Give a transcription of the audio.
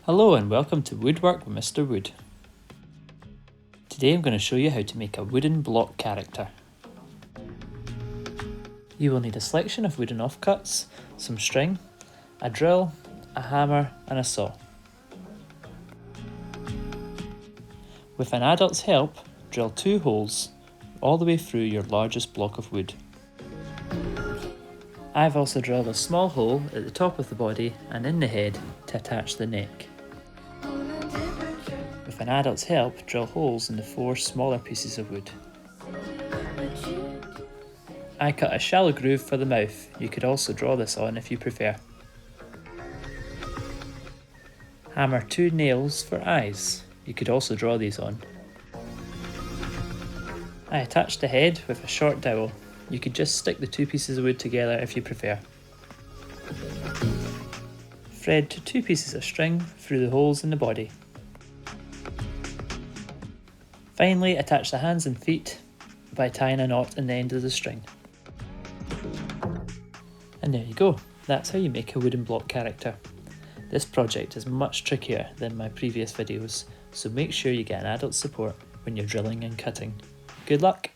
Hello and welcome to Woodwork with Mr. Wood. Today I'm going to show you how to make a wooden block character. You will need a selection of wooden offcuts, some string, a drill, a hammer and a saw. With an adult's help, drill 2 holes all the way through your largest block of wood. I've also drilled a small hole at the top of the body and in the head to attach the neck. With an adult's help, drill holes in the 4 smaller pieces of wood. I cut a shallow groove for the mouth. You could also draw this on if you prefer. Hammer 2 nails for eyes. You could also draw these on. I attached the head with a short dowel. You could just stick the 2 pieces of wood together if you prefer. Thread 2 pieces of string through the holes in the body. Finally, attach the hands and feet by tying a knot in the end of the string. And there you go, that's how you make a wooden block character. This project is much trickier than my previous videos, so make sure you get an adult support when you're drilling and cutting. Good luck!